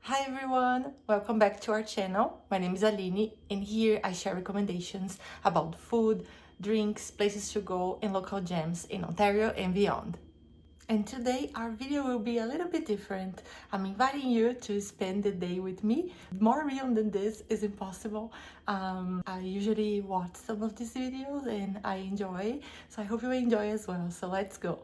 Hi everyone, welcome back to our channel. My name is Aline and here I share recommendations about food, drinks, places to go and local gems in Ontario and beyond. And today our video will be a little bit different. I'm inviting you to spend the day with me. More real than this is impossible. I usually watch some of these videos and I enjoy, so I hope you enjoy as well. So let's go.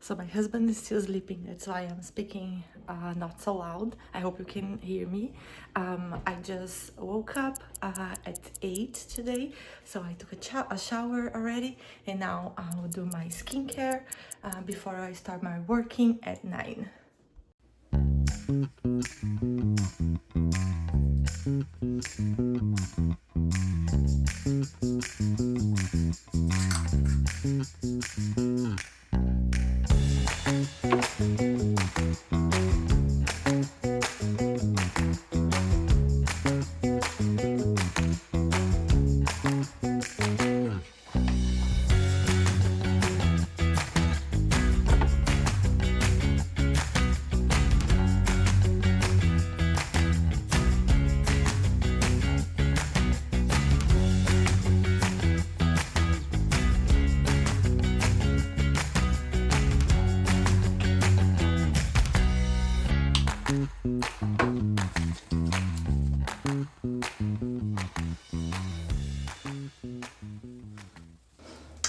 So my husband is still sleeping, that's why I'm speaking not so loud. I hope you can hear me. I just woke up at 8 today, so I took a shower already, and now I will do my skincare before I start my working at 9.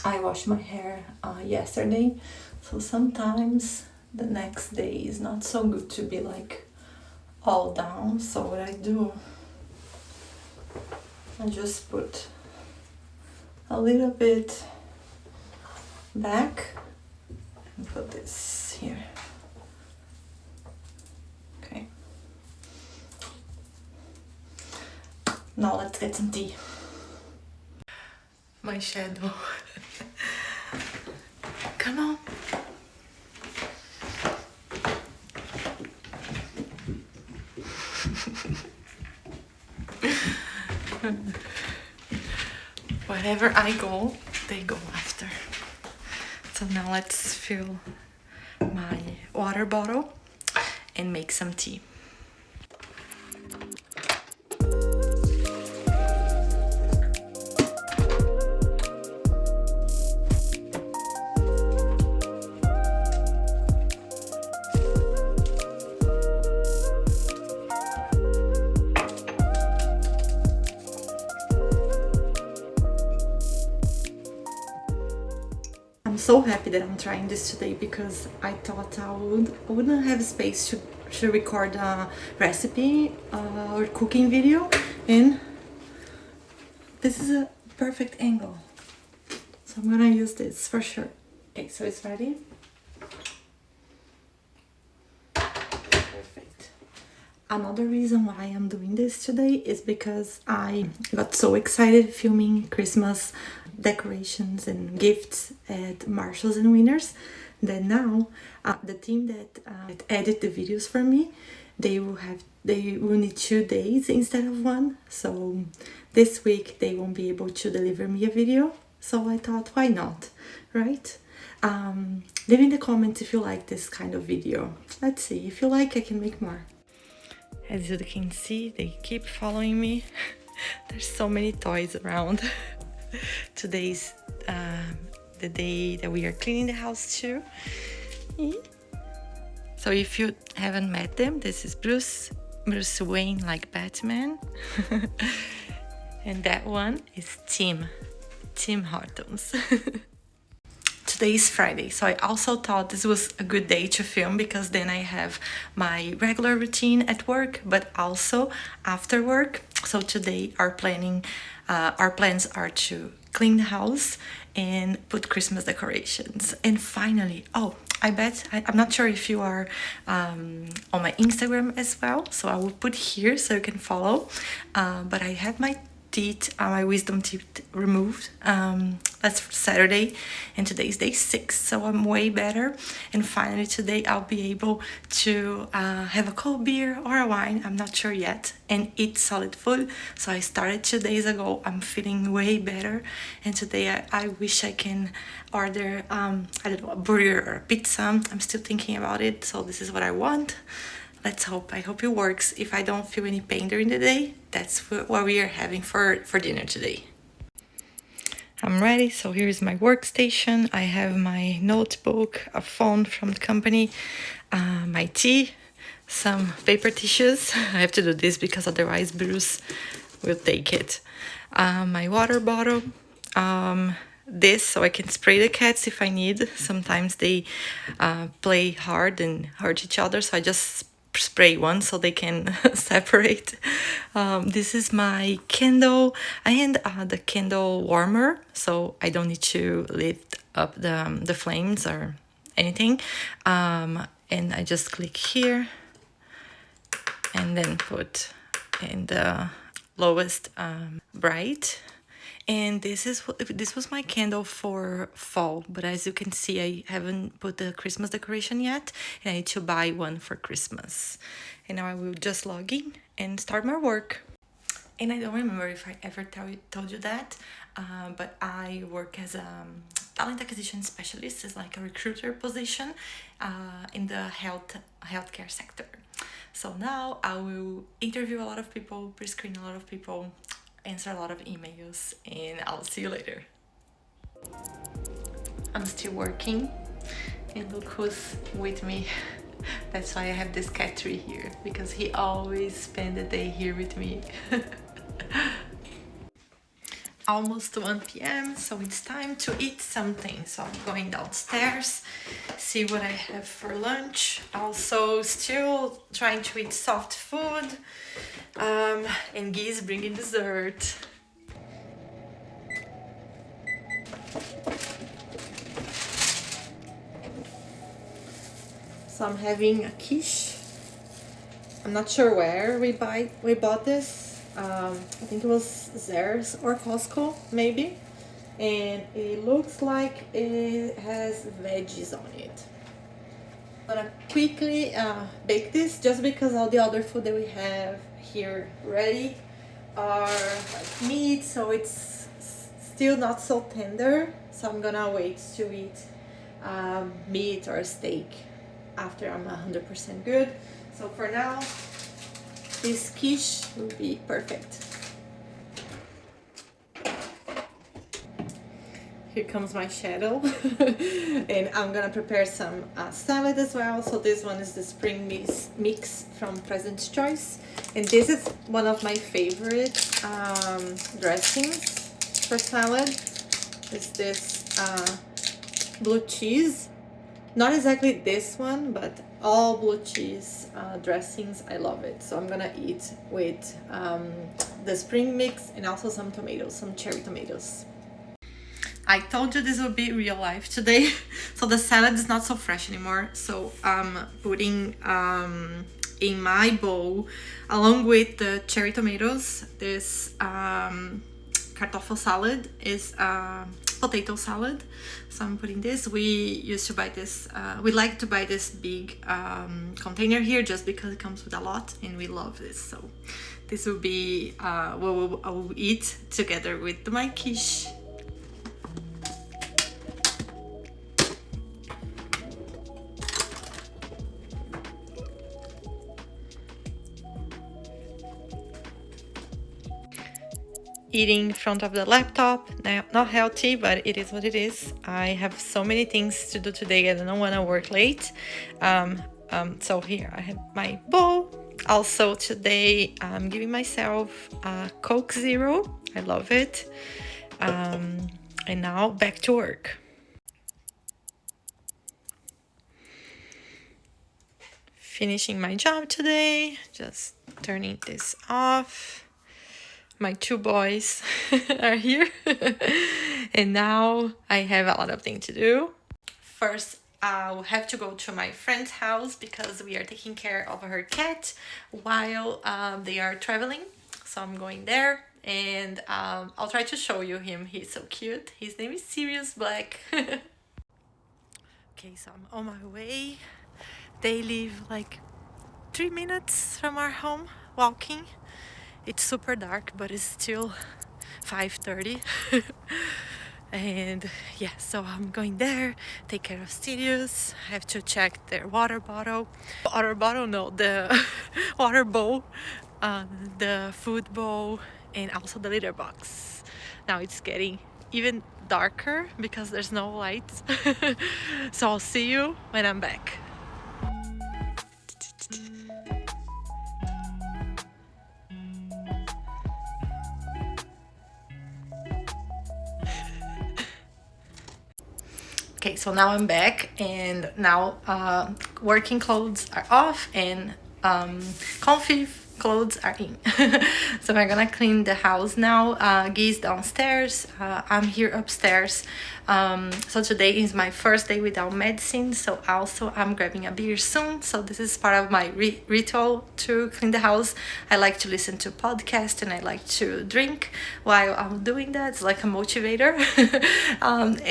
I washed my hair yesterday, so sometimes the next day is not so good to be like all down. So what I do, I just put a little bit back and put this here. Okay. Now let's get some tea. My shadow. Come on. Wherever I go, they go after. So now let's fill my water bottle and make some tea. I'm so happy that I'm trying this today because I thought I wouldn't have space to record a recipe or cooking video, and this is a perfect angle, so I'm gonna use this for sure. Okay, so it's ready. Perfect. Another reason why I'm doing this today is because I got so excited filming Christmas decorations and gifts at Marshalls and Winners that now the team that edit the videos for me, they will need 2 days instead of 1. So this week they won't be able to deliver me a video. So I thought, why not, right? Leave in the comments if you like this kind of video. Let's see, if you like, I can make more. As you can see, they keep following me. There's so many toys around. Today's the day that we are cleaning the house too. So if you haven't met them, this is Bruce Wayne like Batman. And that one is Tim Hortons. Today is Friday, so I also thought this was a good day to film because then I have my regular routine at work, but also after work. So today our plans are to clean the house and put Christmas decorations. And finally, I'm not sure if you are on my Instagram as well, so I will put here so you can follow. But I have my teeth, my wisdom teeth removed. That's Saturday, and today is day 6, so I'm way better. And finally today I'll be able to have a cold beer or a wine, I'm not sure yet, and eat solid food. So I started 2 days ago. I'm feeling way better, and today I wish I can order I don't know, a burger or a pizza. I'm still thinking about it, so this is what I want. Let's hope. I hope it works. If I don't feel any pain during the day, that's what we are having for dinner today. I'm ready, so here's my workstation. I have my notebook, a phone from the company, my tea, some paper tissues. I have to do this because otherwise Bruce will take it. My water bottle, this so I can spray the cats if I need. Sometimes they play hard and hurt each other, so I just spray one so they can separate. This is my candle. I had the candle warmer, so I don't need to lift up the flames or anything. And I just click here and then put in the lowest bright. And this was my candle for fall, but as you can see, I haven't put the Christmas decoration yet, and I need to buy one for Christmas. And now I will just log in and start my work. And I don't remember if I ever told you that, but I work as a talent acquisition specialist. It's like a recruiter position in the healthcare sector. So now I will interview a lot of people, pre-screen a lot of people, answer a lot of emails, and I'll see you later. I'm still working, and look who's with me. That's why I have this cat tree here, because he always spend the day here with me. Almost 1 p.m, so it's time to eat something. So I'm going downstairs, see what I have for lunch. Also still trying to eat soft food, and Guy is bringing dessert. So I'm having a quiche. I'm not sure where we bought this. I think it was Zehrs or Costco, maybe. And it looks like it has veggies on it. I'm gonna quickly bake this, just because all the other food that we have here ready are like meat, so it's still not so tender. So I'm gonna wait to eat meat or steak after I'm 100% good. So for now, this quiche will be perfect. Here comes my shadow. And I'm gonna prepare some salad as well. So this one is the spring mix from President's Choice, and this is one of my favorite dressings for salad. It's this blue cheese. Not exactly this one, but all blue cheese dressings, I love it. So I'm gonna eat with the spring mix and also some tomatoes, some cherry tomatoes. I told you this would be real life today. So the salad is not so fresh anymore. So I'm putting in my bowl, along with the cherry tomatoes, this kartoffel salad is potato salad. So I'm putting this. We used to buy this, we like to buy this big container here just because it comes with a lot, and we love this. So this will be what I will eat together with my quiche. Eating in front of the laptop, not healthy, but it is what it is. I have so many things to do today. I don't want to work late. So here I have my bowl. Also today I'm giving myself a Coke Zero. I love it. And now back to work. Finishing my job today, just turning this off. My 2 boys are here. And now I have a lot of things to do. First, I'll have to go to my friend's house because we are taking care of her cat while they are traveling. So I'm going there, and I'll try to show you him. He's so cute. His name is Sirius Black. Okay, so I'm on my way. They live like 3 minutes from our home walking. It's super dark, but it's still 5:30. And yeah, so I'm going there, take care of Sirius. I have to check their water bottle. Water bottle, no, the water bowl, the food bowl, and also the litter box. Now it's getting even darker because there's no lights. So I'll see you when I'm back. Okay, so now I'm back, and now working clothes are off and comfy clothes are in. So we're gonna clean the house now. Guy's downstairs, I'm here upstairs. So today is my first day without medicine, so also I'm grabbing a beer soon. So this is part of my ritual to clean the house. I like to listen to podcasts and I like to drink while I'm doing that. It's like a motivator.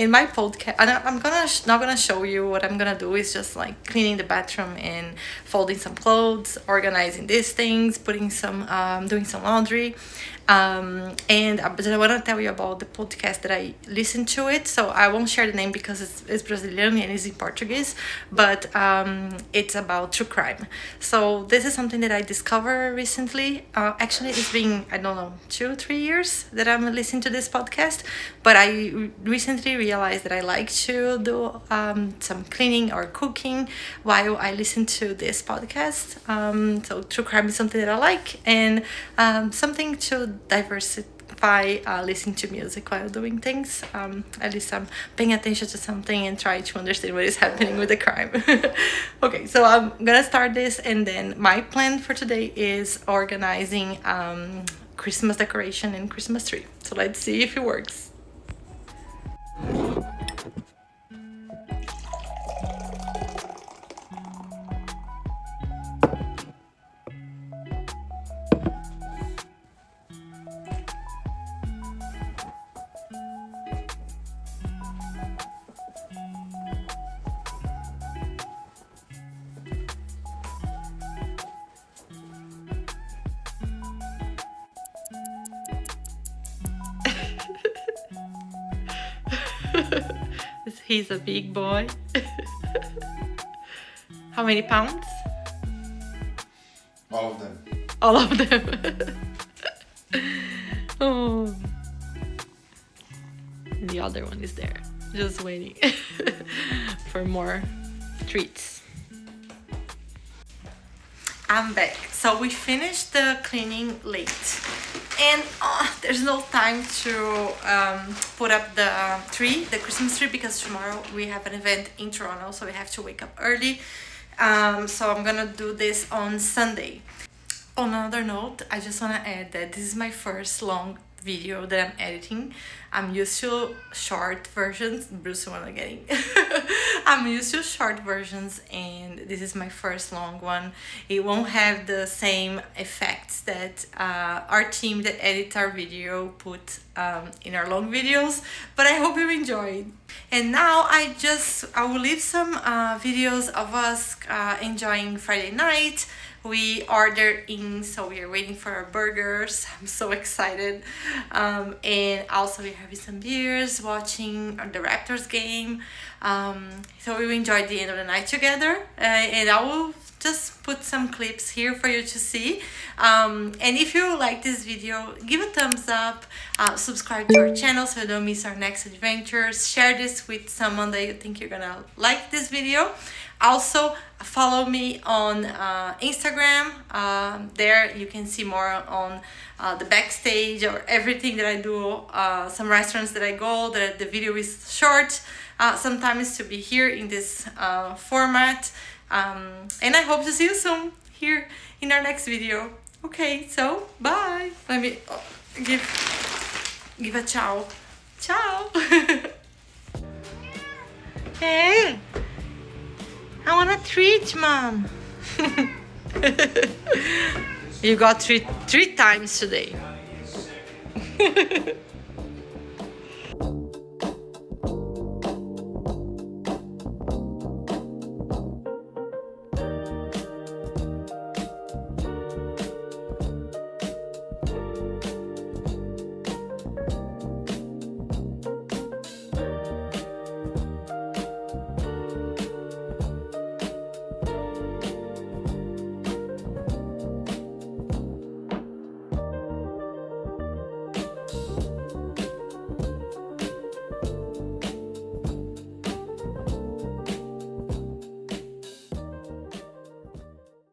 In my podcast, I'm not gonna show you what I'm gonna do. Is just like cleaning the bathroom and folding some clothes, organizing these things, putting some doing some laundry. But I want to tell you about the podcast that I listened to it. So I won't share the name because it's Brazilian and it's in Portuguese, but it's about true crime. So this is something that I discovered recently. Actually, it's been, I don't know, 2-3 years that I'm listening to this podcast, but I recently realized that I like to do some cleaning or cooking while I listen to this podcast. So true crime is something that I like, and something to diversify listening to music while doing things. At least I'm paying attention to something and try to understand what is happening with the crime. Okay, so I'm gonna start this, and then my plan for today is organizing Christmas decoration and Christmas tree. So let's see if it works. He's a big boy. How many pounds? All of them. All of them. Oh. And the other one is there, just waiting for more treats. I'm back. So we finished the cleaning late, and there's no time to put up the tree, the Christmas tree, because tomorrow we have an event in Toronto, so we have to wake up early. So I'm gonna do this on Sunday. On another note, I just want to add that this is my first long video that I'm editing. I'm used to short versions. Bruce wanna getting. I'm used to short versions, and this is my first long one. It won't have the same effects that our team that edits our video put in our long videos, but I hope you enjoyed. And now I will leave some videos of us enjoying Friday night. We ordered in, so we are waiting for our burgers. I'm so excited. And also we're having some beers, watching the Raptors game. So we enjoyed the end of the night together. And I will just put some clips here for you to see. And if you like this video, give a thumbs up, subscribe to our channel so you don't miss our next adventures. Share this with someone that you think you're gonna like this video. Also, follow me on Instagram. There you can see more on the backstage or everything that I do. Some restaurants that I go, that the video is short, sometimes to be here in this format. And I hope to see you soon here in our next video. Okay, so bye. Let me give a ciao. Ciao. Hey. I want a treat, Mom. You got three times today.